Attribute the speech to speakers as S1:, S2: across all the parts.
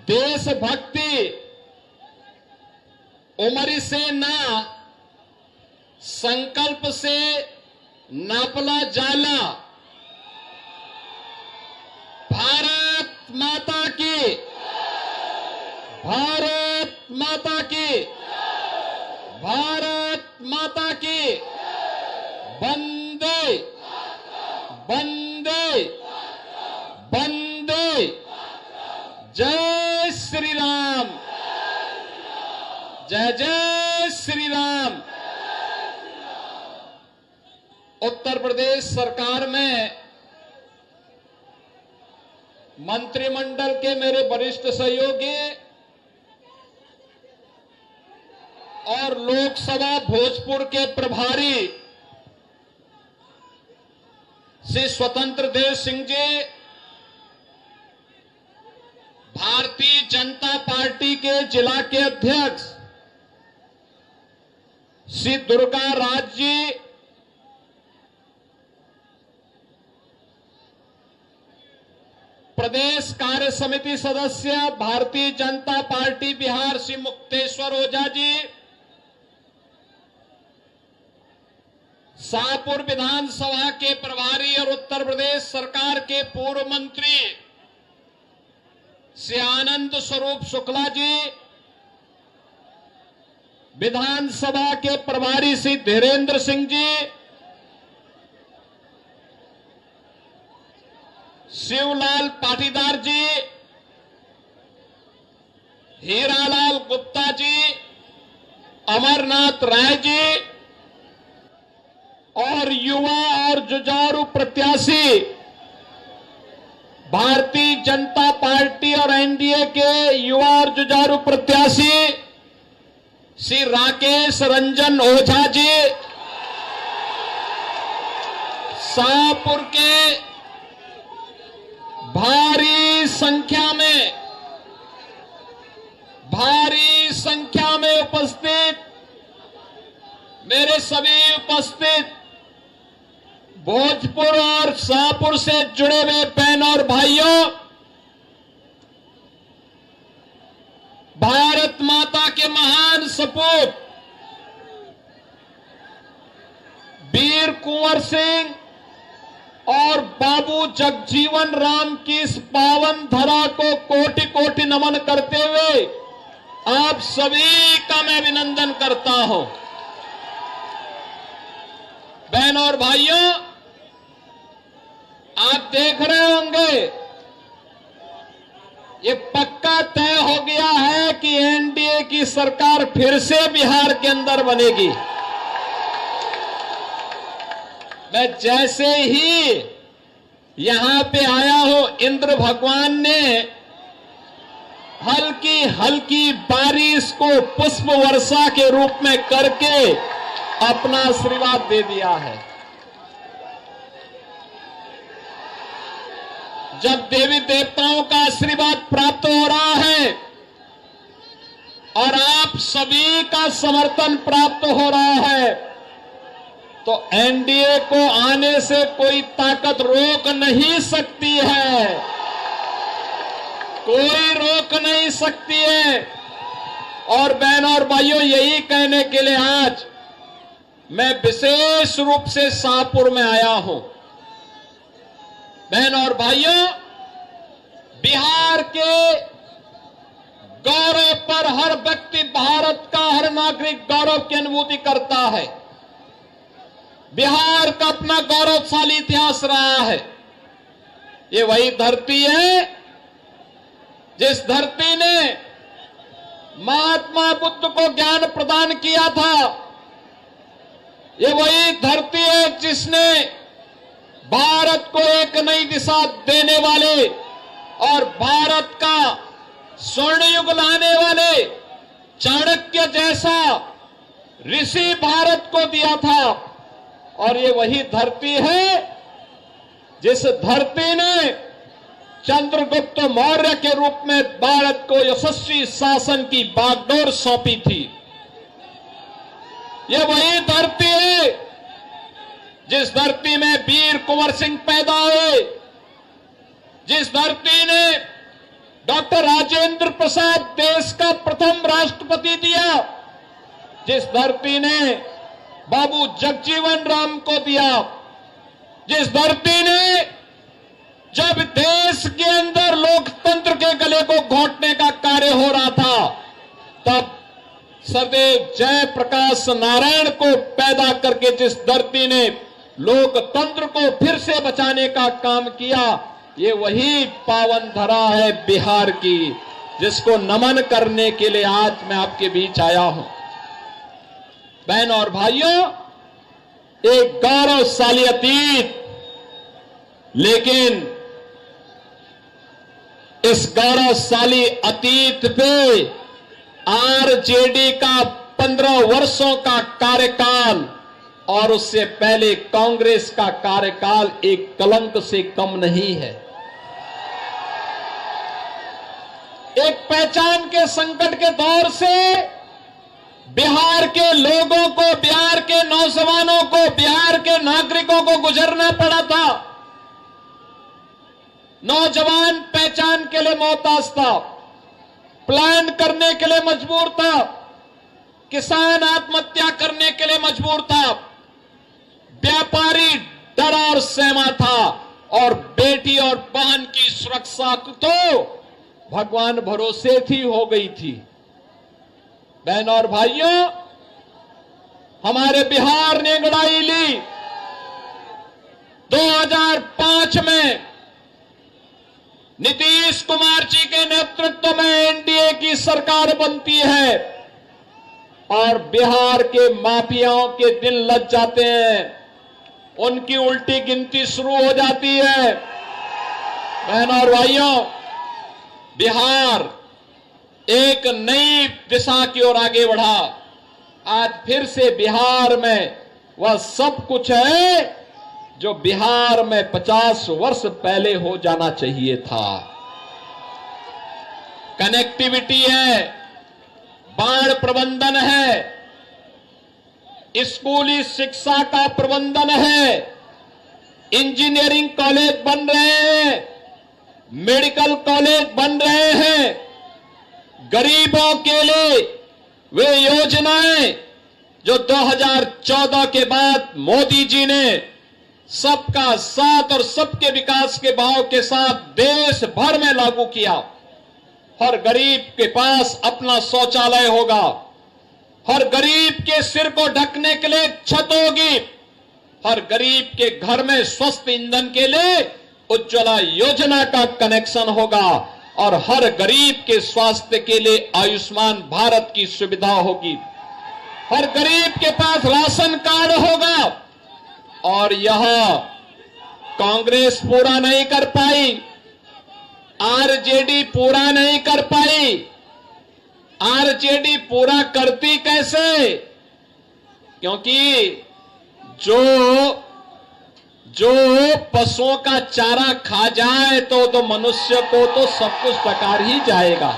S1: देशभक्ति उम्र से ना, संकल्प से नापला जाला। भारत माता की, भारत माता की, भारत माता की। वंदे वंदे वंदे। जय श्री राम, जय जय श्री राम। उत्तर प्रदेश सरकार में मंत्रिमंडल के मेरे वरिष्ठ सहयोगी और लोकसभा भोजपुर के प्रभारी श्री स्वतंत्र देव सिंह जी, भारतीय जनता पार्टी के जिला के अध्यक्ष श्री दुर्गा राज जी, प्रदेश कार्य समिति सदस्य भारतीय जनता पार्टी बिहार श्री मुक्तेश्वर ओझा जी, शाहपुर विधानसभा के प्रभारी और उत्तर प्रदेश सरकार के पूर्व मंत्री श्री आनंद स्वरूप शुक्ला जी, विधानसभा के प्रभारी श्री धीरेन्द्र सिंह जी, शिवलाल पाटीदार जी, हीरालाल गुप्ता जी, अमरनाथ राय जी और युवा और जुझारू प्रत्याशी भारतीय जनता पार्टी और एनडीए के युवा और जुझारू प्रत्याशी श्री राकेश रंजन ओझा जी, शाहपुर के भारी संख्या में उपस्थित मेरे सभी उपस्थित भोजपुर और शाहपुर से जुड़े हुए बहन और भाइयों, भारत माता के महान सपूत वीर कुंवर सिंह और बाबू जगजीवन राम की इस पावन धरा को कोटि कोटि नमन करते हुए आप सभी का मैं अभिनंदन करता हूं। बहन और भाइयों, आप देख रहे होंगे ये पक्का तय हो गया है कि एनडीए की सरकार फिर से बिहार के अंदर बनेगी। मैं जैसे ही यहां पे आया हूं, इंद्र भगवान ने हल्की हल्की बारिश को पुष्प वर्षा के रूप में करके अपना आशीर्वाद दे दिया है। जब देवी देवताओं का आशीर्वाद प्राप्त हो रहा है और आप सभी का समर्थन प्राप्त हो रहा है, तो एनडीए को आने से कोई ताकत रोक नहीं सकती है, कोई रोक नहीं सकती है। और बहनों और भाइयों, यही कहने के लिए आज मैं विशेष रूप से शाहपुर में आया हूं। बहनों और भाइयों, बिहार के गौरव पर हर व्यक्ति, भारत का हर नागरिक गौरव की अनुभूति करता है। बिहार का अपना गौरवशाली इतिहास रहा है। ये वही धरती है जिस धरती ने महात्मा बुद्ध को ज्ञान प्रदान किया था। ये वही धरती है जिसने भारत को एक नई दिशा देने वाले और भारत का स्वर्ण युग लाने वाले चाणक्य जैसा ऋषि भारत को दिया था। और ये वही धरती है जिस धरती ने चंद्रगुप्त मौर्य के रूप में भारत को यशस्वी शासन की बागडोर सौंपी थी। ये वही धरती है जिस धरती में वीर कुंवर सिंह पैदा हुए, जिस धरती ने डॉक्टर राजेंद्र प्रसाद देश का प्रथम राष्ट्रपति दिया, जिस धरती ने बाबू जगजीवन राम को दिया, जिस धरती ने जब देश के अंदर लोकतंत्र के गले को घोंटने का कार्य हो रहा था, तब सदैव जयप्रकाश नारायण को पैदा करके जिस धरती ने लोकतंत्र को फिर से बचाने का काम किया, ये वही पावन धरा है बिहार की, जिसको नमन करने के लिए आज मैं आपके बीच आया हूं। बहन और भाइयों, एक गौरवशाली अतीत, लेकिन इस गौरवशाली अतीत पे आरजेडी का 15 वर्षों का कार्यकाल और उससे पहले कांग्रेस का कार्यकाल एक कलंक से कम नहीं है। एक पहचान के संकट के दौर से बिहार के लोगों को, बिहार के नौजवानों को, बिहार के नागरिकों को गुजरना पड़ा था। नौजवान पहचान के लिए मोहताज था, प्लान करने के लिए मजबूर था, किसान आत्महत्या करने के लिए मजबूर था, व्यापारी डरा और सहमा था, और बेटी और बहन की सुरक्षा तो भगवान भरोसे थी हो गई थी। बहन और भाइयों, हमारे बिहार ने अंगड़ाई ली। 2005 में नीतीश कुमार जी के नेतृत्व में एनडीए की सरकार बनती है और बिहार के माफियाओं के दिन लग जाते हैं, उनकी उल्टी गिनती शुरू हो जाती है। बहन और भाइयों, बिहार एक नई दिशा की ओर आगे बढ़ा। आज फिर से बिहार में वह सब कुछ है जो बिहार में 50 वर्ष पहले हो जाना चाहिए था। कनेक्टिविटी है, बाढ़ प्रबंधन है, स्कूली शिक्षा का प्रबंधन है, इंजीनियरिंग कॉलेज बन रहे हैं, मेडिकल कॉलेज बन रहे हैं, गरीबों के लिए वे योजनाएं जो 2014 के बाद मोदी जी ने सबका साथ और सबके विकास के भाव के साथ देश भर में लागू किया। हर गरीब के पास अपना शौचालय होगा, हर गरीब के सिर को ढकने के लिए छत होगी, हर गरीब के घर में स्वस्थ ईंधन के लिए उज्ज्वला योजना का कनेक्शन होगा, और हर गरीब के स्वास्थ्य के लिए आयुष्मान भारत की सुविधा होगी, हर गरीब के पास राशन कार्ड होगा। और यह कांग्रेस पूरा नहीं कर पाई, आरजेडी पूरा नहीं कर पाई। आरजेडी पूरा करती कैसे? क्योंकि जो पशुओं का चारा खा जाए तो मनुष्य को तो सब कुछ टकार ही जाएगा।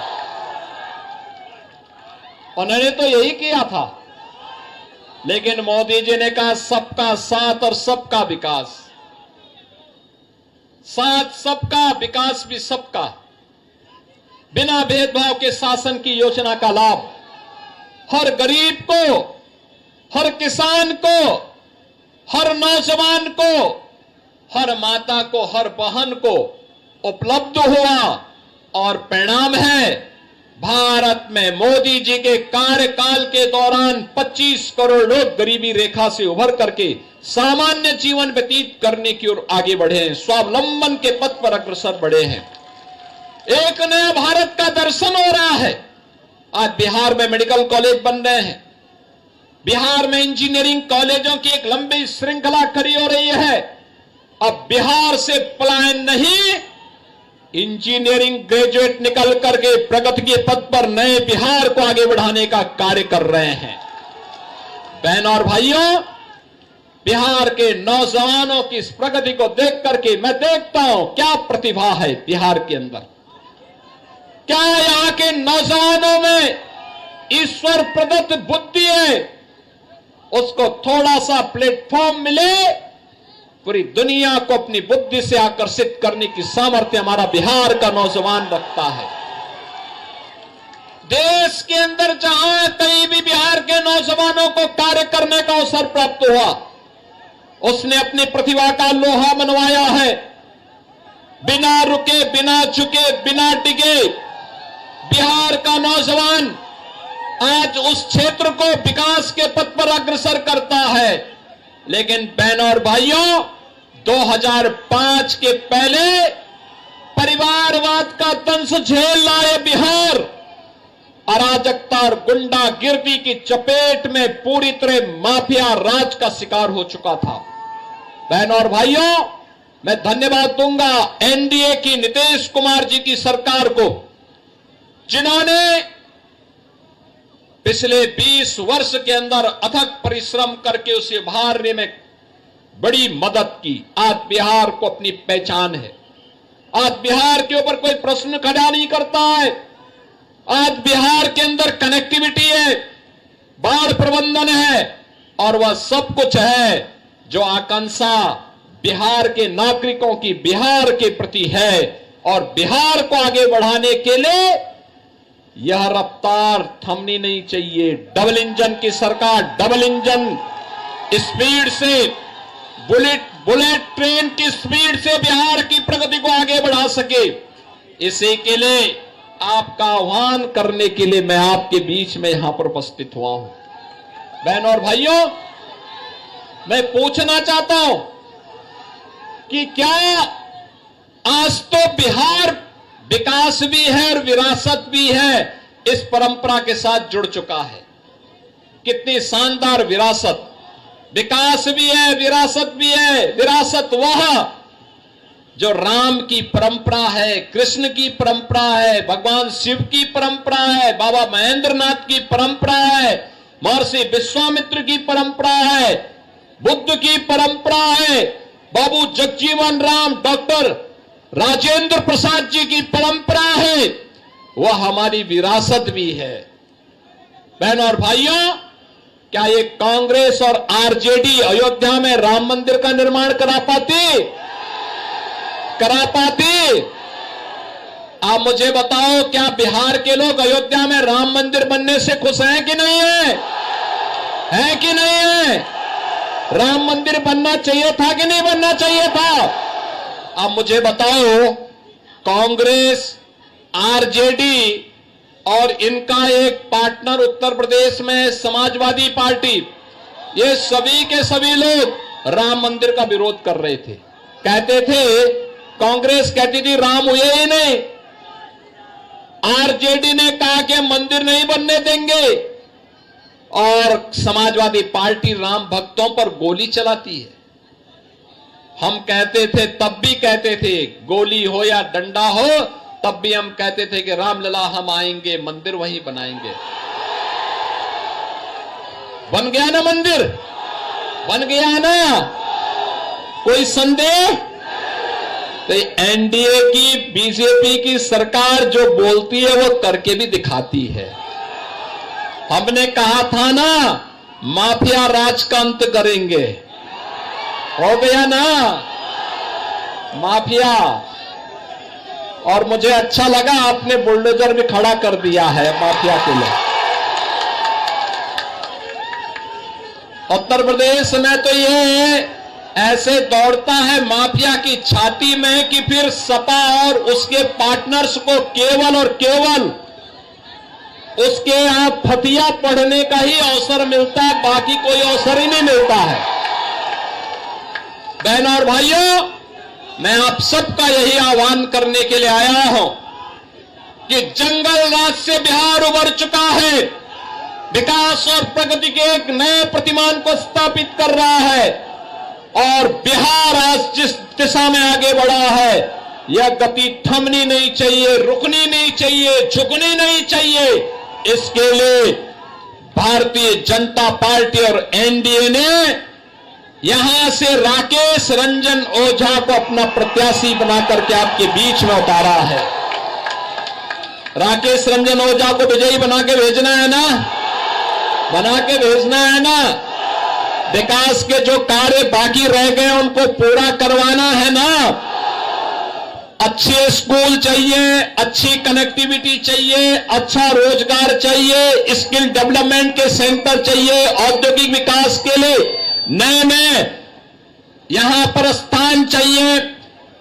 S1: उन्होंने तो यही किया था, लेकिन मोदी जी ने कहा सबका साथ और सबका विकास। साथ सबका, विकास भी सबका, बिना भेदभाव के शासन की योजना का लाभ हर गरीब को, हर किसान को, हर नौजवान को, हर माता को, हर बहन को उपलब्ध हुआ। और परिणाम है, भारत में मोदी जी के कार्यकाल के दौरान 25 करोड़ लोग गरीबी रेखा से उभर करके सामान्य जीवन व्यतीत करने की ओर आगे बढ़े हैं, स्वावलंबन के पथ पर अग्रसर बढ़े हैं। एक नया भारत का दर्शन हो रहा है। आज बिहार में मेडिकल कॉलेज बन रहे हैं, बिहार में इंजीनियरिंग कॉलेजों की एक लंबी श्रृंखला खड़ी हो रही है। अब बिहार से पलायन नहीं, इंजीनियरिंग ग्रेजुएट निकल करके प्रगति के पथ पर नए बिहार को आगे बढ़ाने का कार्य कर रहे हैं। बहन और भाइयों, बिहार के नौजवानों की इस प्रगति को देख करके मैं देखता हूं क्या प्रतिभा है बिहार के अंदर, क्या यहां के नौजवानों में ईश्वर प्रदत्त बुद्धि है। उसको थोड़ा सा प्लेटफॉर्म मिले, पूरी दुनिया को अपनी बुद्धि से आकर्षित करने की सामर्थ्य हमारा बिहार का नौजवान रखता है। देश के अंदर जहां कहीं भी बिहार के नौजवानों को कार्य करने का अवसर प्राप्त हुआ, उसने अपनी प्रतिभा का लोहा मनवाया है। बिना रुके, बिना झुके, बिना डिगे बिहार का नौजवान आज उस क्षेत्र को विकास के पथ पर अग्रसर करता है। लेकिन बहनों और भाइयों, 2005 के पहले परिवारवाद का दंश झेल लाए बिहार अराजकता और गुंडागिर्दी की चपेट में पूरी तरह माफिया राज का शिकार हो चुका था। बहनों और भाइयों, मैं धन्यवाद दूंगा एनडीए की नीतीश कुमार जी की सरकार को, जिन्होंने पिछले 20 वर्ष के अंदर अथक परिश्रम करके उसे उभारने में बड़ी मदद की। आज बिहार को अपनी पहचान है। आज बिहार के ऊपर कोई प्रश्न खड़ा नहीं करता है। आज बिहार के अंदर कनेक्टिविटी है, बाढ़ प्रबंधन है और वह सब कुछ है जो आकांक्षा बिहार के नागरिकों की बिहार के प्रति है। और बिहार को आगे बढ़ाने के लिए यह रफ्तार थमनी नहीं चाहिए। डबल इंजन की सरकार डबल इंजन स्पीड से, बुलेट ट्रेन की स्पीड से बिहार की प्रगति को आगे बढ़ा सके, इसी के लिए आपका आह्वान करने के लिए मैं आपके बीच में यहां पर उपस्थित हुआ हूं। बहनों और भाइयों, मैं पूछना चाहता हूं कि क्या आज तो बिहार विकास भी है और विरासत भी है, इस परंपरा के साथ जुड़ चुका है। कितनी शानदार विरासत, विकास भी है, विरासत भी है। विरासत वह जो राम की परंपरा है, कृष्ण की परंपरा है, भगवान शिव की परंपरा है, बाबा महेंद्रनाथ की परंपरा है, महर्षि विश्वामित्र की परंपरा है, बुद्ध की परंपरा है, बाबू जगजीवन राम, डॉक्टर राजेंद्र प्रसाद जी की परंपरा है। वह हमारी विरासत भी है। बहनों और भाइयों, क्या ये कांग्रेस और आरजेडी अयोध्या में राम मंदिर का निर्माण करा पाती? आप मुझे बताओ, क्या बिहार के लोग अयोध्या में राम मंदिर बनने से खुश हैं कि नहीं है? है कि नहीं है? राम मंदिर बनना चाहिए था कि नहीं बनना चाहिए था? आप मुझे बताओ, कांग्रेस, आरजेडी और इनका एक पार्टनर उत्तर प्रदेश में समाजवादी पार्टी, ये सभी के सभी लोग राम मंदिर का विरोध कर रहे थे। कहते थे, कांग्रेस कहती थी राम हुए ही नहीं, आरजेडी ने कहा कि मंदिर नहीं बनने देंगे, और समाजवादी पार्टी राम भक्तों पर गोली चलाती है। हम कहते थे, तब भी कहते थे, गोली हो या डंडा हो, तब भी हम कहते थे कि रामलला हम आएंगे, मंदिर वहीं बनाएंगे। बन गया ना मंदिर? बन गया ना? कोई संदेह? तो एनडीए की, बीजेपी की सरकार जो बोलती है वो करके भी दिखाती है। हमने कहा था ना, माफिया राज का अंत करेंगे, हो गया ना माफिया। और मुझे अच्छा लगा, आपने बुलडोजर भी खड़ा कर दिया है माफिया के लिए। उत्तर प्रदेश में तो ये ऐसे दौड़ता है माफिया की छाती में कि फिर सपा और उसके पार्टनर्स को केवल और केवल उसके यहां फतिया पढ़ने का ही अवसर मिलता है, बाकी कोई अवसर ही नहीं मिलता है। बहनों और भाइयों, मैं आप सबका यही आह्वान करने के लिए आया हूं कि जंगल राज से बिहार उभर चुका है, विकास और प्रगति के एक नए प्रतिमान को स्थापित कर रहा है, और बिहार आज जिस दिशा में आगे बढ़ा है, यह गति थमनी नहीं चाहिए, रुकनी नहीं चाहिए, झुकनी नहीं चाहिए। इसके लिए भारतीय जनता पार्टी और एनडीए ने यहां से राकेश रंजन ओझा को अपना प्रत्याशी बना करके आपके बीच में उतारा है। राकेश रंजन ओझा को विजयी बना के भेजना है ना? बना के भेजना है ना? विकास के जो कार्य बाकी रह गए उनको पूरा करवाना है ना? अच्छे स्कूल चाहिए, अच्छी कनेक्टिविटी चाहिए, अच्छा रोजगार चाहिए, स्किल डेवलपमेंट के सेंटर चाहिए, औद्योगिक विकास के लिए नए नए यहां पर स्थान चाहिए।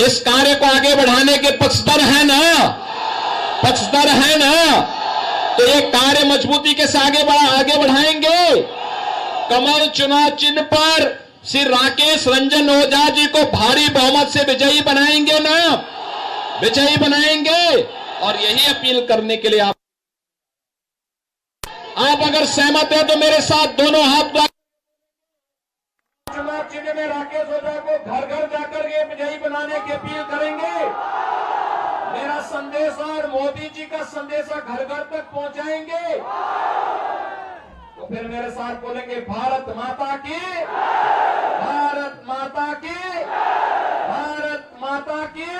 S1: इस कार्य को आगे बढ़ाने के पक्षधर है ना, पक्षधर है ना, तो ये कार्य मजबूती के साथ आगे बढ़ाएंगे। कमल चुनाव चिन्ह पर श्री राकेश रंजन ओझा जी को भारी बहुमत से विजयी बनाएंगे ना, विजयी बनाएंगे। और यही अपील करने के लिए आप अगर सहमत है तो मेरे साथ दोनों हाथ चुनाव चिन्ह में राकेश ओझा को घर घर जाकर ये विजयी बनाने की अपील करेंगे। मेरा संदेश और मोदी जी का संदेश घर घर तक पहुंचाएंगे। तो फिर मेरे साथ बोलेंगे भारत माता की, भारत माता की, भारत माता की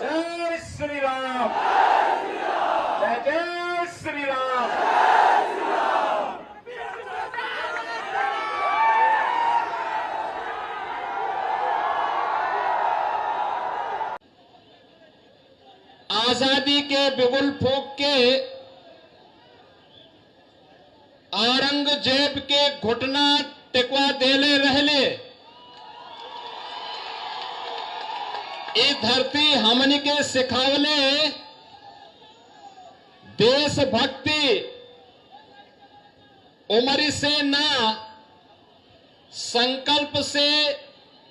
S1: जय श्री राम, जय जय श्री राम। आजादी के बिगुल फूंक के औरंगजेब के घुटना टिकवा देले रहले। ये धरती हमनी के सिखावले देशभक्ति उमरी से ना संकल्प से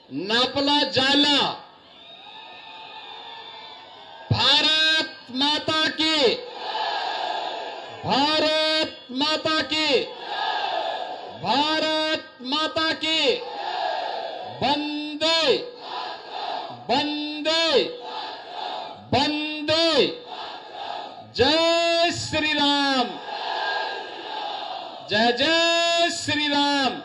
S1: नापला जाला। भारत माता की, भारत माता की, भारत माता की, वंदे वंदे वंदे, जय श्री राम, जय जय श्री राम।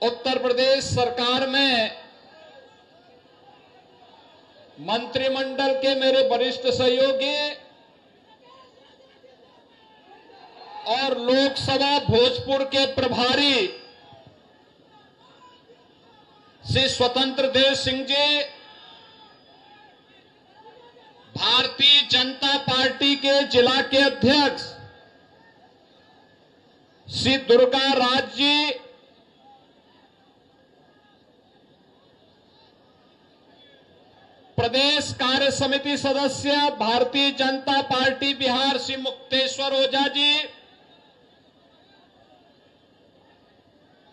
S1: उत्तर प्रदेश सरकार में मंत्रिमंडल के मेरे वरिष्ठ सहयोगी और लोकसभा भोजपुर के प्रभारी श्री स्वतंत्र देव सिंह जी, भारतीय जनता पार्टी के जिला के अध्यक्ष श्री दुर्गा राज जी, प्रदेश कार्य समिति सदस्य भारतीय जनता पार्टी बिहार श्री मुक्तेश्वर ओझा जी,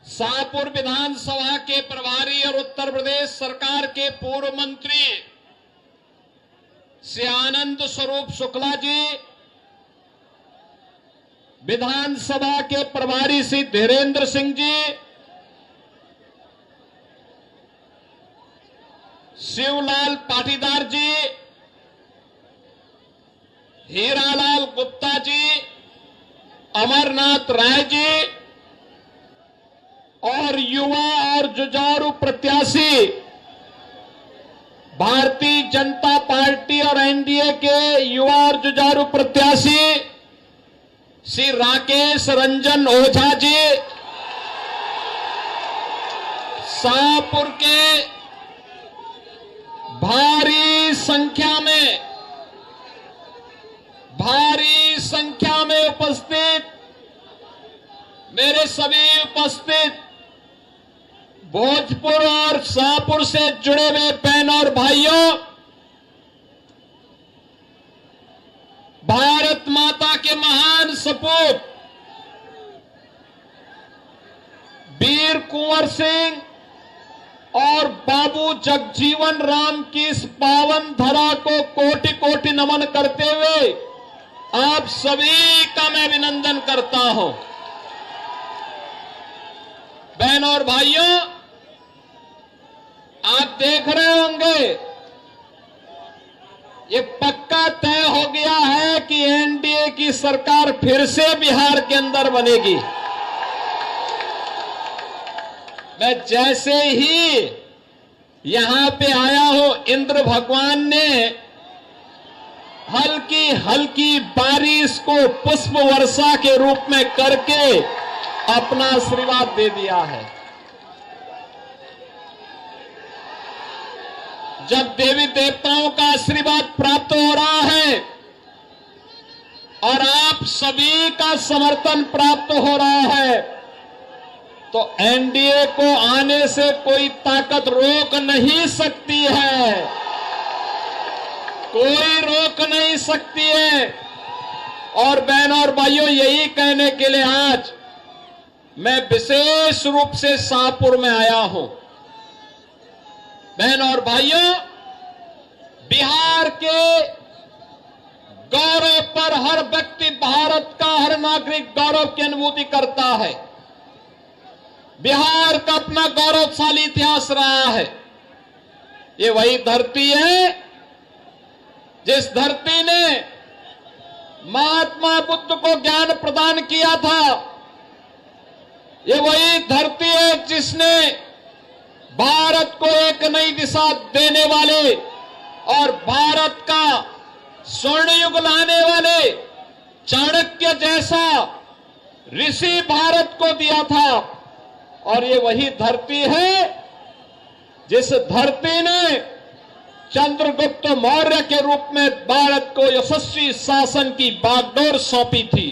S1: शाहपुर विधानसभा के प्रभारी और उत्तर प्रदेश सरकार के पूर्व मंत्री श्री आनंद स्वरूप शुक्ला जी, विधानसभा के प्रभारी श्री धीरेन्द्र सिंह जी, शिवलाल पाटीदार जी, हीरालाल गुप्ता जी, अमरनाथ राय जी और युवा और जुझारू प्रत्याशी भारतीय जनता पार्टी और एनडीए के युवा और जुझारू प्रत्याशी श्री राकेश रंजन ओझा जी, शाहपुर के भारी संख्या में उपस्थित मेरे सभी उपस्थित भोजपुर और शाहपुर से जुड़े हुए बहन और भाइयों, भारत माता के महान सपूत वीर कुंवर सिंह और बाबू जगजीवन राम की इस पावन धरा को कोटि कोटि नमन करते हुए आप सभी का मैं अभिनंदन करता हूं। बहन और भाइयों, आप देख रहे होंगे ये पक्का तय हो गया है कि एनडीए की सरकार फिर से बिहार के अंदर बनेगी। मैं जैसे ही यहां पे आया हूं, इंद्र भगवान ने हल्की हल्की बारिश को पुष्प वर्षा के रूप में करके अपना आशीर्वाद दे दिया है। जब देवी देवताओं का आशीर्वाद प्राप्त हो रहा है और आप सभी का समर्थन प्राप्त हो रहा है, तो एनडीए को आने से कोई ताकत रोक नहीं सकती है, कोई रोक नहीं सकती है। और बहनों और भाइयों, यही कहने के लिए आज मैं विशेष रूप से शाहपुर में आया हूं। बहनों और भाइयों, बिहार के गौरव पर हर व्यक्ति, भारत का हर नागरिक गौरव की अनुभूति करता है। बिहार का अपना गौरवशाली इतिहास रहा है। ये वही धरती है जिस धरती ने महात्मा बुद्ध को ज्ञान प्रदान किया था। ये वही धरती है जिसने भारत को एक नई दिशा देने वाले और भारत का स्वर्ण युग लाने वाले चाणक्य जैसा ऋषि भारत को दिया था। और ये वही धरती है जिस धरती ने चंद्रगुप्त मौर्य के रूप में भारत को यशस्वी शासन की बागडोर सौंपी थी।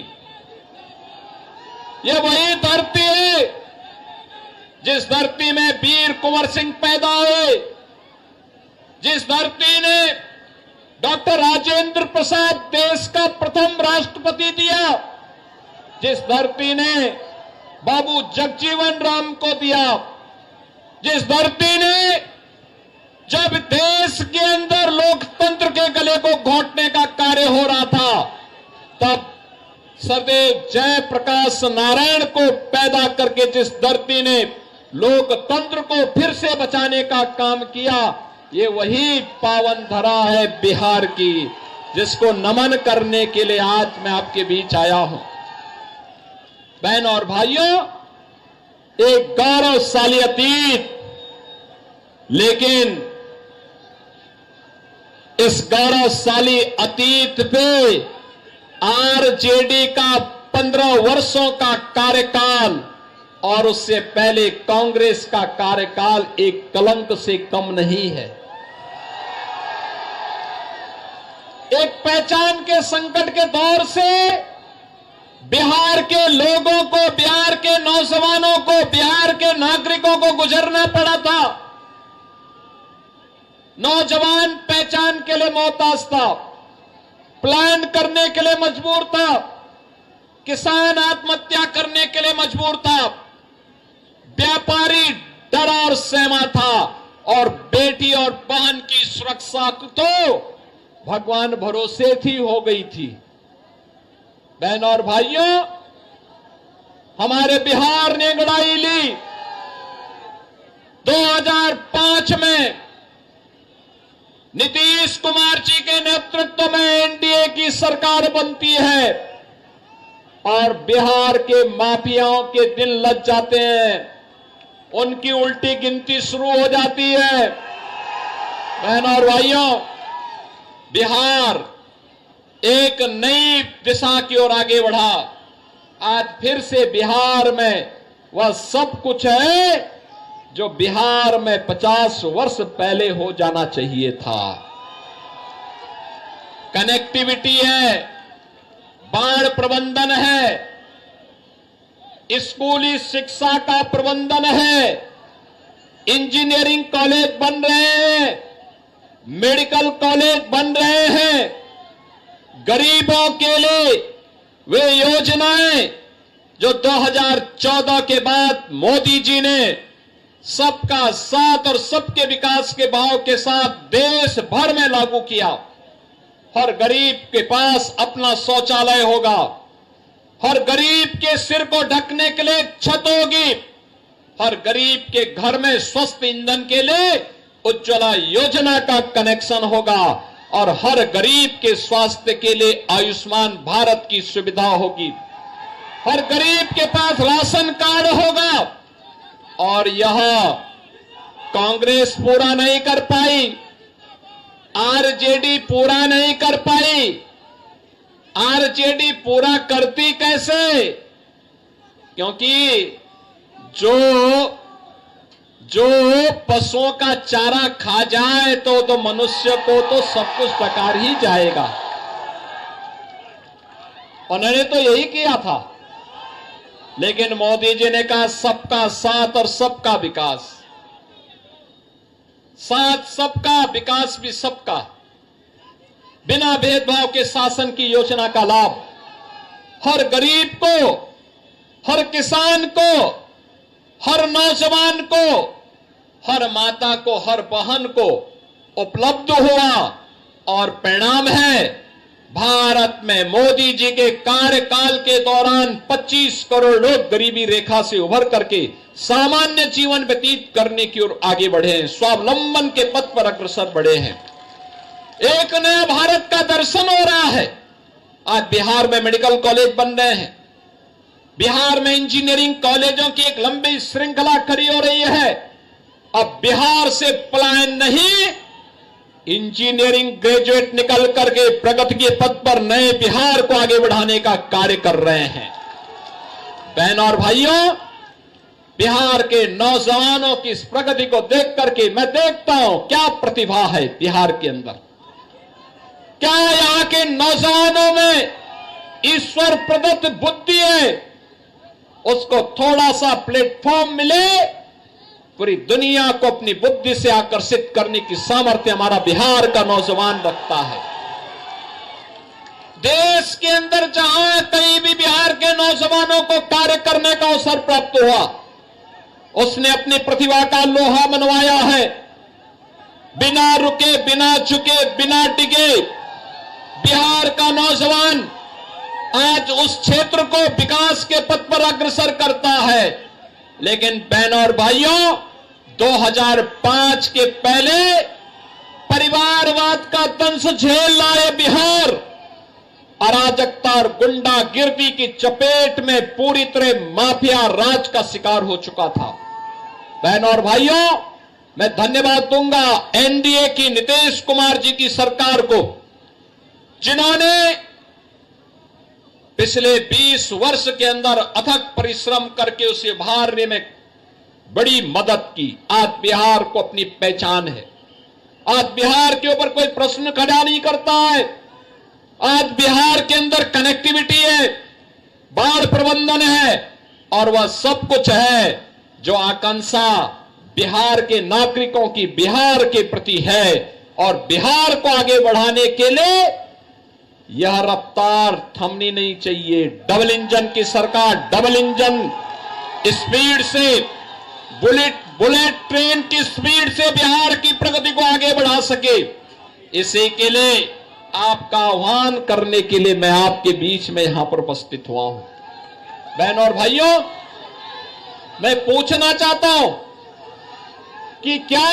S1: ये वही धरती है जिस धरती में वीर कुंवर सिंह पैदा हुए, जिस धरती ने डॉक्टर राजेंद्र प्रसाद देश का प्रथम राष्ट्रपति दिया, जिस धरती ने बाबू जगजीवन राम को दिया, जिस धरती ने जब देश के अंदर लोकतंत्र के गले को घोंटने का कार्य हो रहा था, तब सदैव जयप्रकाश नारायण को पैदा करके जिस धरती ने लोकतंत्र को फिर से बचाने का काम किया, ये वही पावन धरा है बिहार की, जिसको नमन करने के लिए आज मैं आपके बीच आया हूं। बहनों और भाइयों, एक गौरवशाली अतीत, लेकिन इस गौरवशाली अतीत पे आरजेडी का 15 वर्षों का कार्यकाल और उससे पहले कांग्रेस का कार्यकाल एक कलंक से कम नहीं है। एक पहचान के संकट के दौर से बिहार के लोगों को, बिहार के नौजवानों को, बिहार के नागरिकों को गुजरना पड़ा था। नौजवान पहचान के लिए मोहताज था, प्लान करने के लिए मजबूर था, किसान आत्महत्या करने के लिए मजबूर था, व्यापारी डरा और सहमा था, और बेटी और बहन की सुरक्षा तो भगवान भरोसे थी हो गई थी। बहनों और भाइयों, हमारे बिहार ने अंगड़ाई ली। 2005 में नीतीश कुमार जी के नेतृत्व में एनडीए की सरकार बनती है और बिहार के माफियाओं के दिन लग जाते हैं, उनकी उल्टी गिनती शुरू हो जाती है। बहनों और भाइयों, बिहार एक नई दिशा की ओर आगे बढ़ा। आज फिर से बिहार में वह सब कुछ है जो बिहार में 50 वर्ष पहले हो जाना चाहिए था। कनेक्टिविटी है, बाढ़ प्रबंधन है, स्कूली शिक्षा का प्रबंधन है, इंजीनियरिंग कॉलेज बन रहे हैं, मेडिकल कॉलेज बन रहे हैं, गरीबों के लिए वे योजनाएं जो 2014 के बाद मोदी जी ने सबका साथ और सबके विकास के भाव के साथ देश भर में लागू किया। हर गरीब के पास अपना शौचालय होगा, हर गरीब के सिर को ढकने के लिए छत होगी, हर गरीब के घर में स्वस्थ ईंधन के लिए उज्ज्वला योजना का कनेक्शन होगा, और हर गरीब के स्वास्थ्य के लिए आयुष्मान भारत की सुविधा होगी, हर गरीब के पास राशन कार्ड होगा। और यह कांग्रेस पूरा नहीं कर पाई, आरजेडी पूरा नहीं कर पाई। आरजेडी पूरा करती कैसे? क्योंकि जो पशुओं का चारा खा जाए तो मनुष्य को तो सब कुछ टकार ही जाएगा। उन्होंने तो यही किया था, लेकिन मोदी जी ने कहा सबका साथ और सबका विकास। साथ सबका, विकास भी सबका। बिना भेदभाव के शासन की योजना का लाभ हर गरीब को, हर किसान को, हर नौजवान को, हर माता को, हर बहन को उपलब्ध हुआ। और परिणाम है, भारत में मोदी जी के कार्यकाल के दौरान 25 करोड़ लोग गरीबी रेखा से उभर करके सामान्य जीवन व्यतीत करने की ओर आगे बढ़े हैं, स्वावलंबन के पथ पर अग्रसर बढ़े हैं। एक नया भारत का दर्शन हो रहा है। आज बिहार में मेडिकल कॉलेज बन रहे हैं, बिहार में इंजीनियरिंग कॉलेजों की एक लंबी श्रृंखला खड़ी हो रही है। अब बिहार से पलायन नहीं, इंजीनियरिंग ग्रेजुएट निकल करके प्रगति के पथ पर नए बिहार को आगे बढ़ाने का कार्य कर रहे हैं। बहनों और भाइयों, बिहार के नौजवानों की इस प्रगति को देख करके मैं देखता हूं क्या प्रतिभा है बिहार के अंदर। क्या यहां के नौजवानों में ईश्वर प्रदत्त बुद्धि है, उसको थोड़ा सा प्लेटफॉर्म मिले, पूरी दुनिया को अपनी बुद्धि से आकर्षित करने की सामर्थ्य हमारा बिहार का नौजवान रखता है। देश के अंदर जहां कहीं भी बिहार के नौजवानों को कार्य करने का अवसर प्राप्त हुआ, उसने अपनी प्रतिभा का लोहा मनवाया है। बिना रुके, बिना झुके, बिना टिके बिहार का नौजवान आज उस क्षेत्र को विकास के पथ पर अग्रसर करता है। लेकिन बहनों और भाइयों, 2005 के पहले परिवारवाद का दंश झेल लाए बिहार अराजकता और गुंडागिर्दी की चपेट में पूरी तरह माफिया राज का शिकार हो चुका था। बहनों और भाइयों, मैं धन्यवाद दूंगा एनडीए की नीतीश कुमार जी की सरकार को, जिन्होंने पिछले 20 वर्ष के अंदर अथक परिश्रम करके उसे उभारने में बड़ी मदद की। आज बिहार को अपनी पहचान है। आज बिहार के ऊपर कोई प्रश्न खड़ा नहीं करता है। आज बिहार के अंदर कनेक्टिविटी है, बाढ़ प्रबंधन है, और वह सब कुछ है जो आकांक्षा बिहार के नागरिकों की बिहार के प्रति है। और बिहार को आगे बढ़ाने के लिए यह रफ्तार थमनी नहीं चाहिए। डबल इंजन की सरकार डबल इंजन स्पीड से, बुलेट ट्रेन की स्पीड से बिहार की प्रगति को आगे बढ़ा सके, इसी के लिए आपका आह्वान करने के लिए मैं आपके बीच में यहां पर उपस्थित हुआ हूं। बहनों और भाइयों, मैं पूछना चाहता हूं कि क्या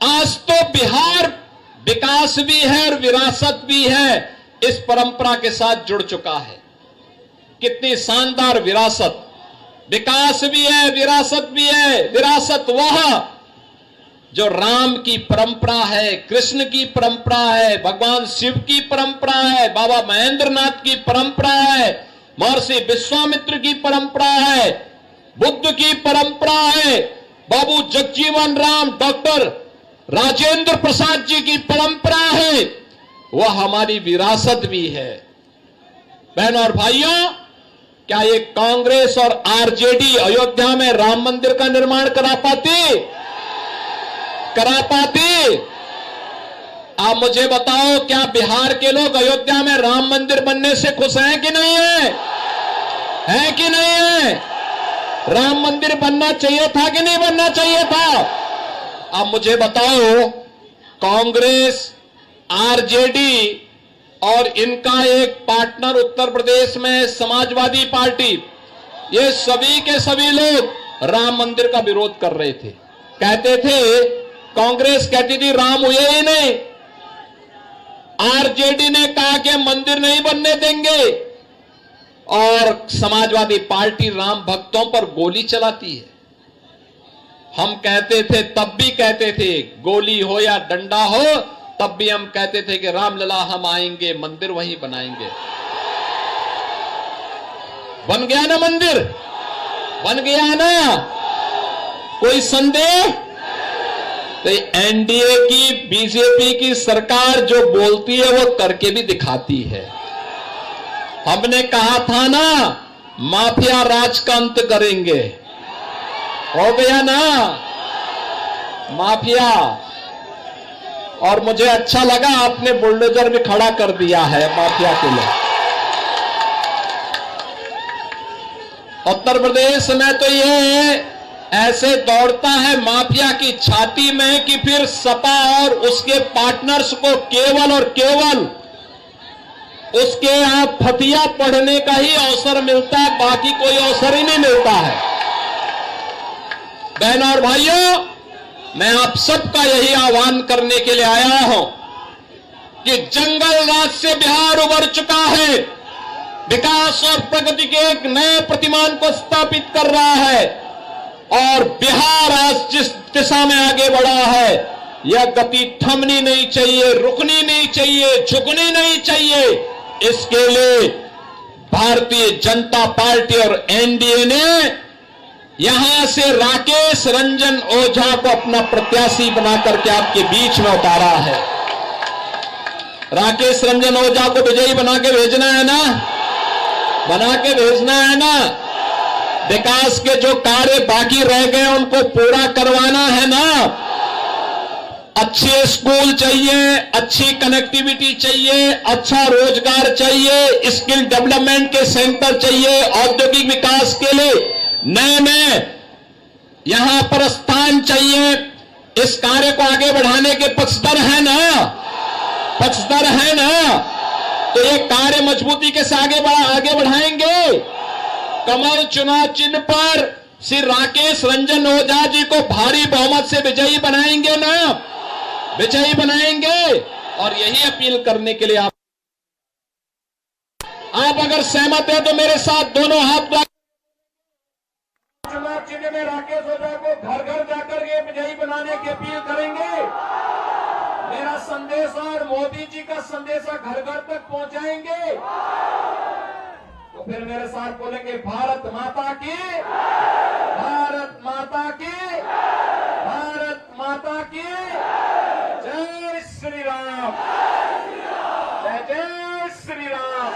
S1: आज तो बिहार विकास भी है और विरासत भी है, इस परंपरा के साथ जुड़ चुका है। कितनी शानदार विरासत, विकास भी है, विरासत भी है। विरासत वह जो राम की परंपरा है, कृष्ण की परंपरा है, भगवान शिव की परंपरा है, बाबा महेंद्रनाथ की परंपरा है, महर्षि विश्वामित्र की परंपरा है, बुद्ध की परंपरा है, बाबू जगजीवन राम, डॉक्टर राजेंद्र प्रसाद जी की परंपरा है। वह हमारी विरासत भी है। बहनों और भाइयों, क्या ये कांग्रेस और आरजेडी अयोध्या में राम मंदिर का निर्माण करा पाती? आप मुझे बताओ, क्या बिहार के लोग अयोध्या में राम मंदिर बनने से खुश हैं कि नहीं है? है कि नहीं है? राम मंदिर बनना चाहिए था कि नहीं बनना चाहिए था? अब मुझे बताओ, कांग्रेस, आरजेडी और इनका एक पार्टनर उत्तर प्रदेश में समाजवादी पार्टी, ये सभी के सभी लोग राम मंदिर का विरोध कर रहे थे। कहते थे, कांग्रेस कहती थी राम हुए ही नहीं, आरजेडी ने कहा कि मंदिर नहीं बनने देंगे, और समाजवादी पार्टी राम भक्तों पर गोली चलाती है। हम कहते थे, तब भी कहते थे, गोली हो या डंडा हो, तब भी हम कहते थे कि रामलला हम आएंगे, मंदिर वहीं बनाएंगे। बन गया ना मंदिर? बन गया ना? कोई संदेह? तो एनडीए की, बीजेपी की सरकार जो बोलती है वो करके भी दिखाती है। हमने कहा था ना, माफिया राज का अंत करेंगे, हो गया ना माफिया। और मुझे अच्छा लगा आपने बुलडोजर भी खड़ा कर दिया है माफिया के लिए। उत्तर प्रदेश में तो ये ऐसे दौड़ता है माफिया की छाती में कि फिर सपा और उसके पार्टनर्स को केवल और केवल उसके यहां फतिया पढ़ने का ही अवसर मिलता है, बाकी कोई अवसर ही नहीं मिलता है। बहनों और भाइयों, मैं आप सबका यही आह्वान करने के लिए आया हूं कि जंगल राज से बिहार उबर चुका है, विकास और प्रगति के एक नए प्रतिमान को स्थापित कर रहा है और बिहार आज जिस दिशा में आगे बढ़ा है, यह गति थमनी नहीं चाहिए, रुकनी नहीं चाहिए, झुकनी नहीं चाहिए। इसके लिए भारतीय जनता पार्टी और एनडीए ने यहां से राकेश रंजन ओझा को अपना प्रत्याशी बनाकर के आपके बीच में उतारा है। राकेश रंजन ओझा को विजयी बना के भेजना है ना, बना के भेजना है ना। विकास के जो कार्य बाकी रह गए उनको पूरा करवाना है ना। अच्छे स्कूल चाहिए, अच्छी कनेक्टिविटी चाहिए, अच्छा रोजगार चाहिए, स्किल डेवलपमेंट के सेंटर चाहिए, औद्योगिक विकास के लिए नए नए यहां पर स्थान चाहिए। इस कार्य को आगे बढ़ाने के पक्षधर है ना, पक्षधर है ना। तो ये कार्य मजबूती के साथ आगे बढ़ाएंगे। कमल चुनाव चिन्ह पर श्री राकेश रंजन ओझा जी को भारी बहुमत से विजयी बनाएंगे ना, विजयी बनाएंगे। और यही अपील करने के लिए आप अगर सहमत है तो मेरे साथ दोनों हाथ चुनाव चिन्ह में राकेश ओझा को घर घर जाकर के विजयी बनाने की अपील करेंगे। मेरा संदेश और मोदी जी का संदेश घर घर तक पहुंचाएंगे। तो फिर मेरे साथ बोलेंगे, भारत माता की, भारत माता की, भारत माता की जय श्री राम, जय जय श्री राम।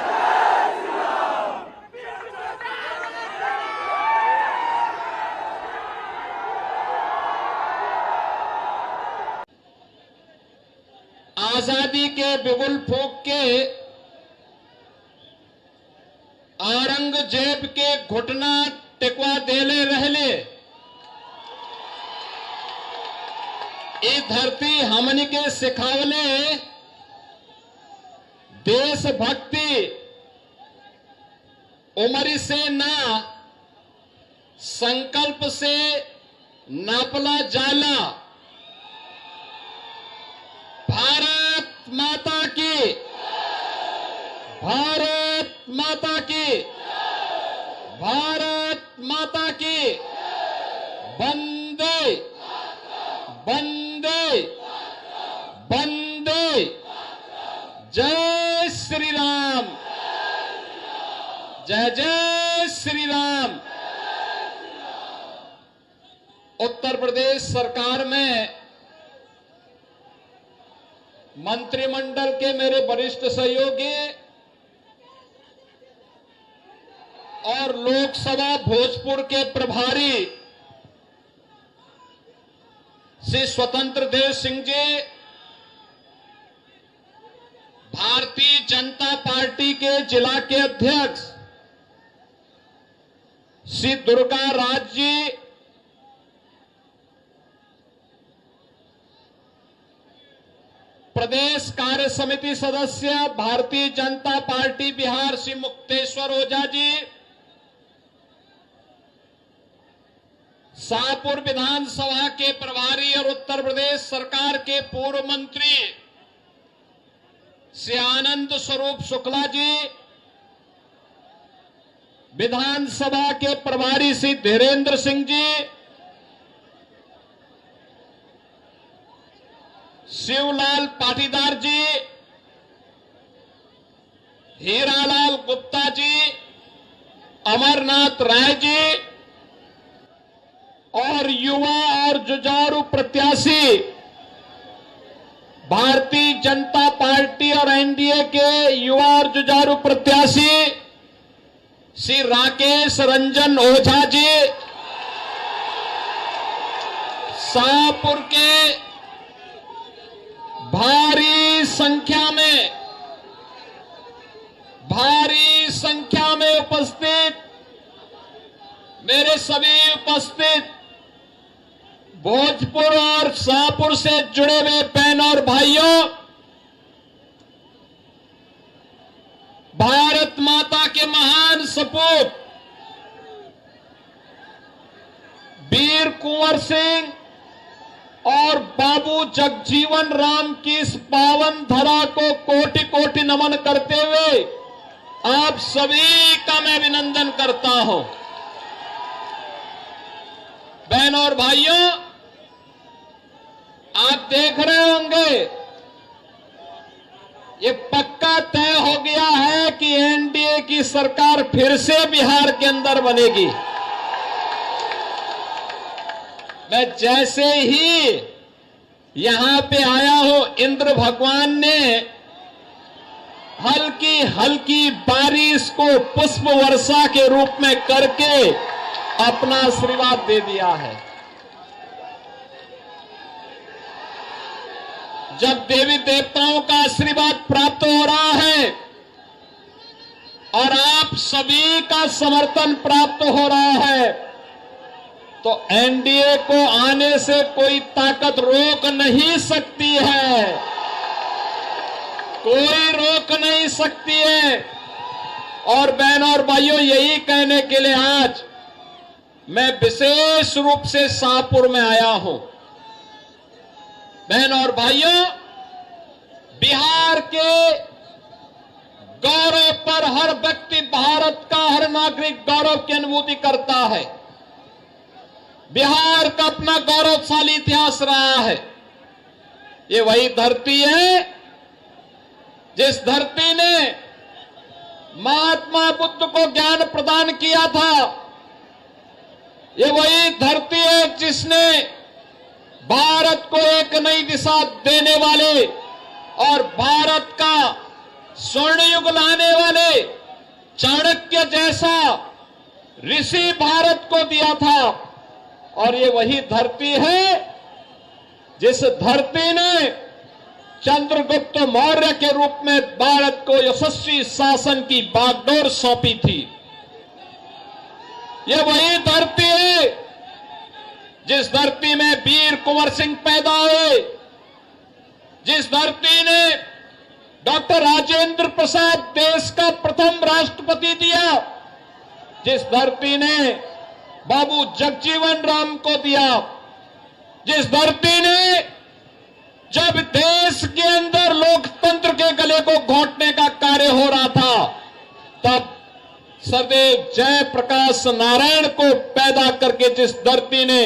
S1: आजादी के बिगुल फूंक के औरंगजेब के घुटना टिकवा देले रहले। ये धरती हमनी के सिखावले देशभक्ति उमरी से ना, संकल्प से नापला जाला। भारत माता की, भारत माता की, भारत माता की, वंदे वंदे वंदे, जय श्री राम, जय जय श्री राम। उत्तर प्रदेश सरकार में मंत्रिमंडल के मेरे वरिष्ठ सहयोगी और लोकसभा भोजपुर के प्रभारी श्री स्वतंत्र देव सिंह जी, भारतीय जनता पार्टी के जिला के अध्यक्ष श्री दुर्गा राज जी, प्रदेश कार्य समिति सदस्य भारतीय जनता पार्टी बिहार श्री मुक्तेश्वर ओझा जी, शाहपुर विधानसभा के प्रभारी और उत्तर प्रदेश सरकार के पूर्व मंत्री श्री आनंद स्वरूप शुक्ला जी, विधानसभा के प्रभारी श्री धीरेन्द्र सिंह जी, शिवलाल पाटीदार जी, हीरालाल गुप्ता जी, अमरनाथ राय जी, और युवा और जुझारू प्रत्याशी भारतीय जनता पार्टी और एनडीए के युवा और जुझारू प्रत्याशी श्री राकेश रंजन ओझा जी शाहपुर के भारी संख्या में उपस्थित मेरे सभी उपस्थित भोजपुर और शाहपुर से जुड़े हुए बहनों और भाइयों, भारत माता के महान सपूत वीर कुंवर सिंह और बाबू जगजीवन राम की इस पावन धरा को कोटि कोटि नमन करते हुए आप सभी का मैं अभिनंदन करता हूं। बहनों और भाइयों, आप देख रहे होंगे ये पक्का तय हो गया है कि एनडीए की सरकार फिर से बिहार के अंदर बनेगी। मैं जैसे ही यहां पे आया हूं, इंद्र भगवान ने हल्की हल्की बारिश को पुष्प वर्षा के रूप में करके अपना आशीर्वाद दे दिया है। जब देवी देवताओं का आशीर्वाद प्राप्त हो रहा है और आप सभी का समर्थन प्राप्त हो रहा है, तो एनडीए को आने से कोई ताकत रोक नहीं सकती है, कोई रोक नहीं सकती है। और बहनों और भाइयों, यही कहने के लिए आज मैं विशेष रूप से शाहपुर में आया हूं। बहनों और भाइयों, बिहार के गौरव पर हर व्यक्ति, भारत का हर नागरिक गौरव की अनुभूति करता है। बिहार का अपना गौरवशाली इतिहास रहा है। ये वही धरती है जिस धरती ने महात्मा बुद्ध को ज्ञान प्रदान किया था। ये वही धरती है जिसने भारत को एक नई दिशा देने वाले और भारत का स्वर्ण युग लाने वाले चाणक्य जैसा ऋषि भारत को दिया था। और ये वही धरती है जिस धरती ने चंद्रगुप्त मौर्य के रूप में भारत को यशस्वी शासन की बागडोर सौंपी थी। ये वही धरती है जिस धरती में वीर कुंवर सिंह पैदा हुए, जिस धरती ने डॉक्टर राजेंद्र प्रसाद देश का प्रथम राष्ट्रपति दिया, जिस धरती ने बाबू जगजीवन राम को दिया, जिस धरती ने जब देश के अंदर लोकतंत्र के गले को घोंटने का कार्य हो रहा था, तब सदैव जयप्रकाश नारायण को पैदा करके जिस धरती ने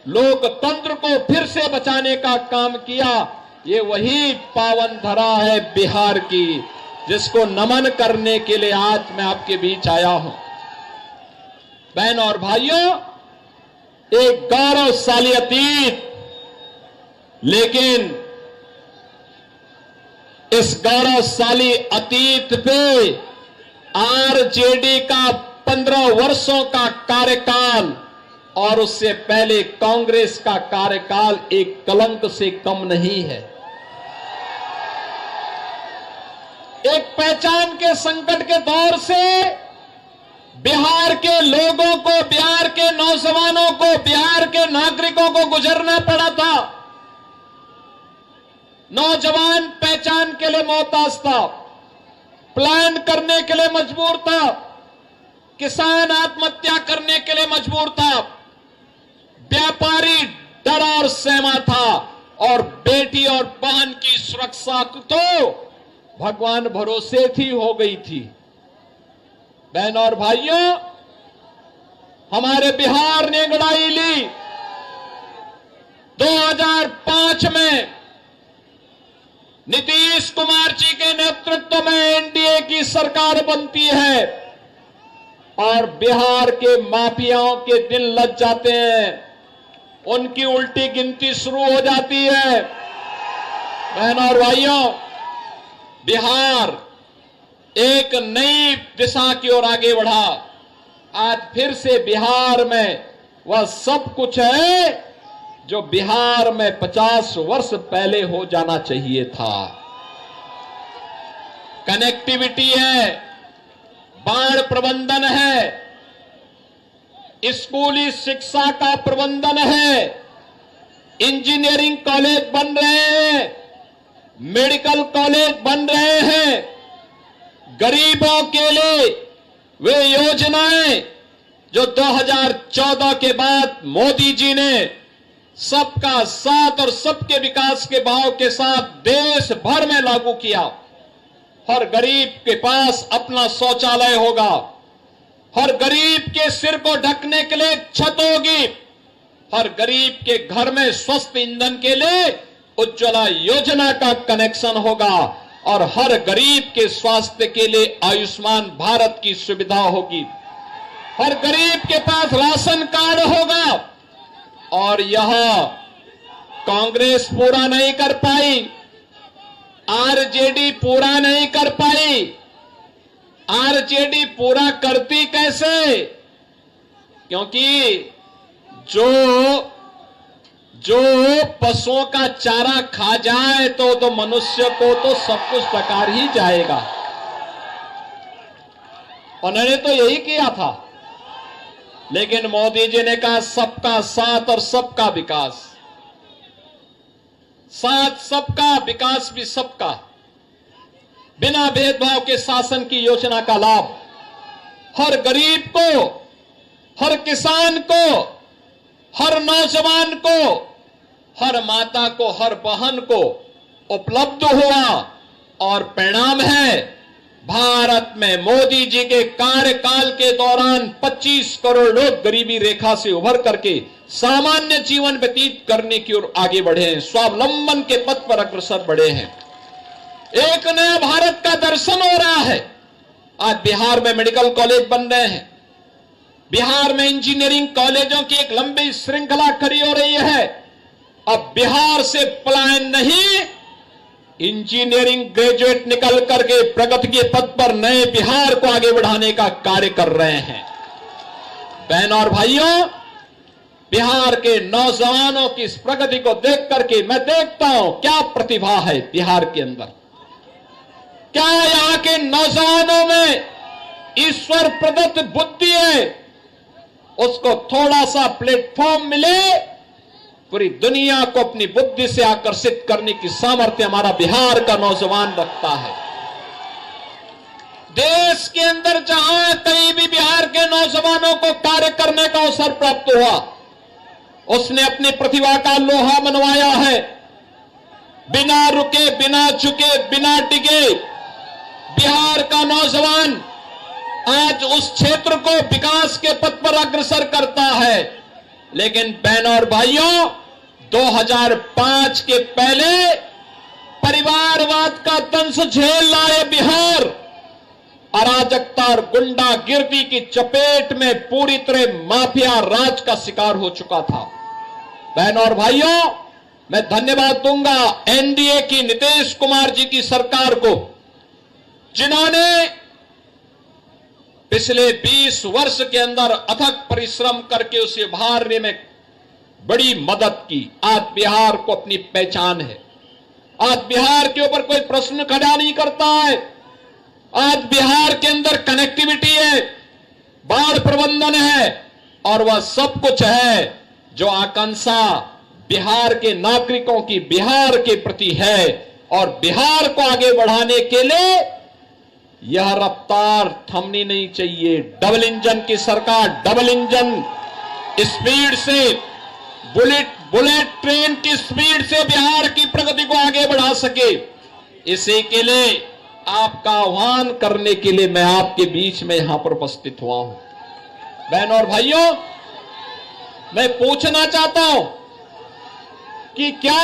S1: लोकतंत्र को फिर से बचाने का काम किया, ये वही पावन धरा है बिहार की, जिसको नमन करने के लिए आज मैं आपके बीच आया हूं। बहनों और भाइयों, एक गौरवशाली अतीत, लेकिन इस गौरवशाली अतीत पे आरजेडी का 15 वर्षों का कार्यकाल और उससे पहले कांग्रेस का कार्यकाल एक कलंक से कम नहीं है। एक पहचान के संकट के दौर से बिहार के लोगों को, बिहार के नौजवानों को, बिहार के नागरिकों को गुजरना पड़ा था। नौजवान पहचान के लिए मोहताज था, प्लान करने के लिए मजबूर था, किसान आत्महत्या करने के लिए मजबूर था, व्यापारी डरा और सहमा था, और बेटी और बहन की सुरक्षा तो भगवान भरोसे थी हो गई थी। बहनों और भाइयों, हमारे बिहार ने अंगड़ाई ली। 2005 में नीतीश कुमार जी के नेतृत्व में एनडीए की सरकार बनती है और बिहार के माफियाओं के दिल लग जाते हैं। उनकी उल्टी गिनती शुरू हो जाती है। बहनों और भाइयों, बिहार एक नई दिशा की ओर आगे बढ़ा। आज फिर से बिहार में वह सब कुछ है जो बिहार में 50 वर्ष पहले हो जाना चाहिए था। कनेक्टिविटी है, बाढ़ प्रबंधन है, स्कूली शिक्षा का प्रबंधन है, इंजीनियरिंग कॉलेज बन रहे हैं, मेडिकल कॉलेज बन रहे हैं, गरीबों के लिए वे योजनाएं जो 2014 के बाद मोदी जी ने सबका साथ और सबके विकास के भाव के साथ देश भर में लागू किया। हर गरीब के पास अपना शौचालय होगा, हर गरीब के सिर को ढकने के लिए छत होगी, हर गरीब के घर में स्वस्थ ईंधन के लिए उज्ज्वला योजना का कनेक्शन होगा और हर गरीब के स्वास्थ्य के लिए आयुष्मान भारत की सुविधा होगी। हर गरीब के पास राशन कार्ड होगा। और यह कांग्रेस पूरा नहीं कर पाई, आरजेडी पूरा नहीं कर पाई। आरजेडी पूरा करती कैसे? क्योंकि जो पशुओं का चारा खा जाए तो मनुष्य को तो सब कुछ बेकार ही जाएगा। उन्होंने तो यही किया था, लेकिन मोदी जी ने कहा सबका साथ और सबका विकास। साथ सबका, विकास भी सबका। बिना भेदभाव के शासन की योजना का लाभ हर गरीब को, हर किसान को, हर नौजवान को, हर माता को, हर बहन को उपलब्ध हुआ। और परिणाम है, भारत में मोदी जी के कार्यकाल के दौरान 25 करोड़ लोग गरीबी रेखा से उभर करके सामान्य जीवन व्यतीत करने की ओर आगे बढ़े हैं, स्वावलंबन के पथ पर अग्रसर बढ़े हैं। एक नया भारत का दर्शन हो रहा है। आज बिहार में मेडिकल कॉलेज बन रहे हैं, बिहार में इंजीनियरिंग कॉलेजों की एक लंबी श्रृंखला खड़ी हो रही है। अब बिहार से पलायन नहीं, इंजीनियरिंग ग्रेजुएट निकल करके प्रगति के पथ पर नए बिहार को आगे बढ़ाने का कार्य कर रहे हैं। बहनों और भाइयों, बिहार के नौजवानों की इस प्रगति को देख करके मैं देखता हूं क्या प्रतिभा है बिहार के अंदर। क्या यहां के नौजवानों में ईश्वर प्रदत्त बुद्धि है, उसको थोड़ा सा प्लेटफॉर्म मिले, पूरी दुनिया को अपनी बुद्धि से आकर्षित करने की सामर्थ्य हमारा बिहार का नौजवान रखता है। देश के अंदर जहां कहीं भी बिहार के नौजवानों को कार्य करने का अवसर प्राप्त हुआ, उसने अपनी प्रतिभा का लोहा मनवाया है। बिना रुके, बिना झुके, बिना टिके बिहार का नौजवान आज उस क्षेत्र को विकास के पथ पर अग्रसर करता है। लेकिन बहनों और भाइयों, 2005 के पहले परिवारवाद का दंश झेल लाए बिहार अराजकता और गुंडागिर्दी की चपेट में पूरी तरह माफिया राज का शिकार हो चुका था। बहनों और भाइयों, मैं धन्यवाद दूंगा एनडीए की नीतीश कुमार जी की सरकार को, जिन्होंने पिछले 20 वर्ष के अंदर अथक परिश्रम करके उसे उभारने में बड़ी मदद की। आज बिहार को अपनी पहचान है। आज बिहार के ऊपर कोई प्रश्न खड़ा नहीं करता है। आज बिहार के अंदर कनेक्टिविटी है, बाढ़ प्रबंधन है और वह सब कुछ है जो आकांक्षा बिहार के नागरिकों की बिहार के प्रति है। और बिहार को आगे बढ़ाने के लिए यह रफ्तार थमनी नहीं चाहिए। डबल इंजन की सरकार डबल इंजन स्पीड से, बुलेट ट्रेन की स्पीड से बिहार की प्रगति को आगे बढ़ा सके, इसी के लिए आपका आह्वान करने के लिए मैं आपके बीच में यहां पर उपस्थित हुआ हूं। बहनों और भाइयों, मैं पूछना चाहता हूं कि क्या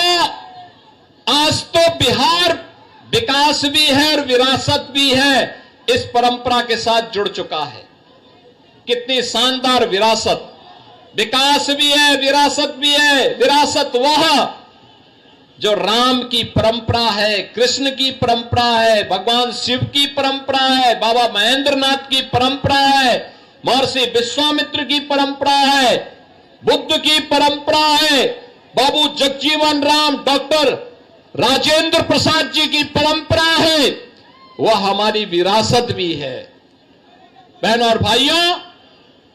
S1: आज तो बिहार विकास भी है और विरासत भी है, इस परंपरा के साथ जुड़ चुका है। कितनी शानदार विरासत विकास भी है, विरासत भी है। विरासत वह जो राम की परंपरा है, कृष्ण की परंपरा है, भगवान शिव की परंपरा है, बाबा महेंद्रनाथ की परंपरा है, महर्षि विश्वामित्र की परंपरा है, बुद्ध की परंपरा है, बाबू जगजीवन राम, डॉक्टर राजेंद्र प्रसाद जी की परंपरा है। वह हमारी विरासत भी है। बहनों और भाइयों,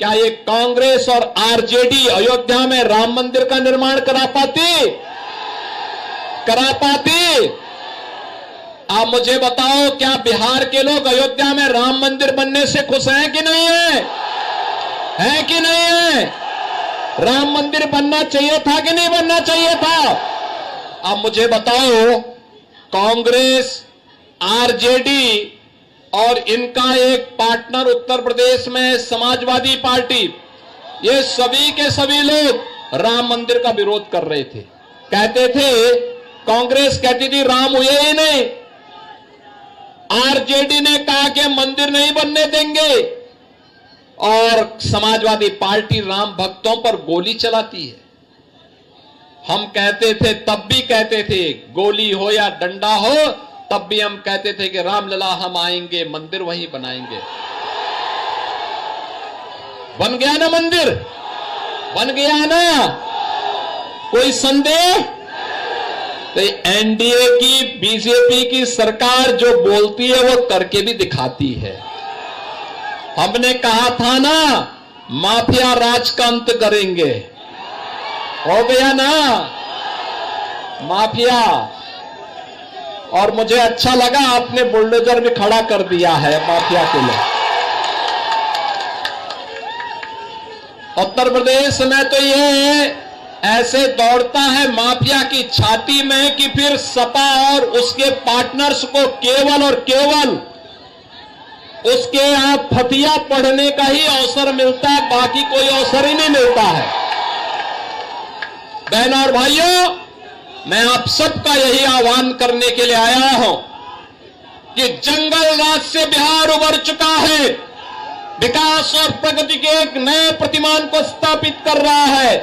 S1: क्या ये कांग्रेस और आरजेडी अयोध्या में राम मंदिर का निर्माण करा पाती? आप मुझे बताओ, क्या बिहार के लोग अयोध्या में राम मंदिर बनने से खुश हैं कि नहीं है? है कि नहीं है? राम मंदिर बनना चाहिए था कि नहीं बनना चाहिए था? आप मुझे बताओ, कांग्रेस, आरजेडी और इनका एक पार्टनर उत्तर प्रदेश में समाजवादी पार्टी, ये सभी के सभी लोग राम मंदिर का विरोध कर रहे थे। कहते थे, कांग्रेस कहती थी राम हुए ही नहीं, आरजेडी ने कहा कि मंदिर नहीं बनने देंगे, और समाजवादी पार्टी राम भक्तों पर गोली चलाती है। हम कहते थे, तब भी कहते थे, गोली हो या डंडा हो, तब भी हम कहते थे कि रामलला हम आएंगे, मंदिर वहीं बनाएंगे। बन गया ना मंदिर? बन गया ना? कोई संदेह? तो एनडीए की, बीजेपी की सरकार जो बोलती है वो करके भी दिखाती है। हमने कहा था ना, माफिया राज का अंत करेंगे, हो गया ना माफिया। और मुझे अच्छा लगा, आपने बुलडोजर भी खड़ा कर दिया है माफिया के लिए। उत्तर प्रदेश में तो ये ऐसे दौड़ता है माफिया की छाती में कि फिर सपा और उसके पार्टनर्स को केवल और केवल उसके यहां फतिया पढ़ने का ही अवसर मिलता है, बाकी कोई अवसर ही नहीं मिलता है। बहनों और भाइयों, मैं आप सबका यही आह्वान करने के लिए आया हूं कि जंगल राज से बिहार उबर चुका है, विकास और प्रगति के एक नए प्रतिमान को स्थापित कर रहा है,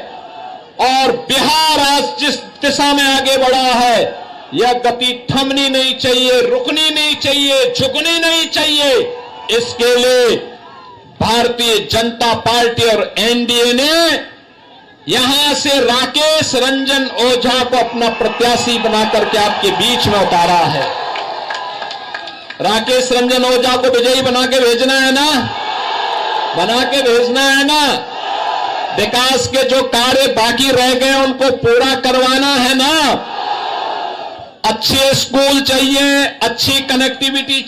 S1: और बिहार आज जिस दिशा में आगे बढ़ा है, यह गति थमनी नहीं चाहिए, रुकनी नहीं चाहिए, झुकनी नहीं चाहिए। इसके लिए भारतीय जनता पार्टी और एनडीए ने यहां से राकेश रंजन ओझा को अपना प्रत्याशी बना करके आपके बीच में उतारा है। राकेश रंजन ओझा को विजयी बना के भेजना है ना? बना के भेजना है ना? विकास के जो कार्य बाकी रह गए उनको पूरा करवाना है ना? अच्छे स्कूल चाहिए, अच्छी कनेक्टिविटी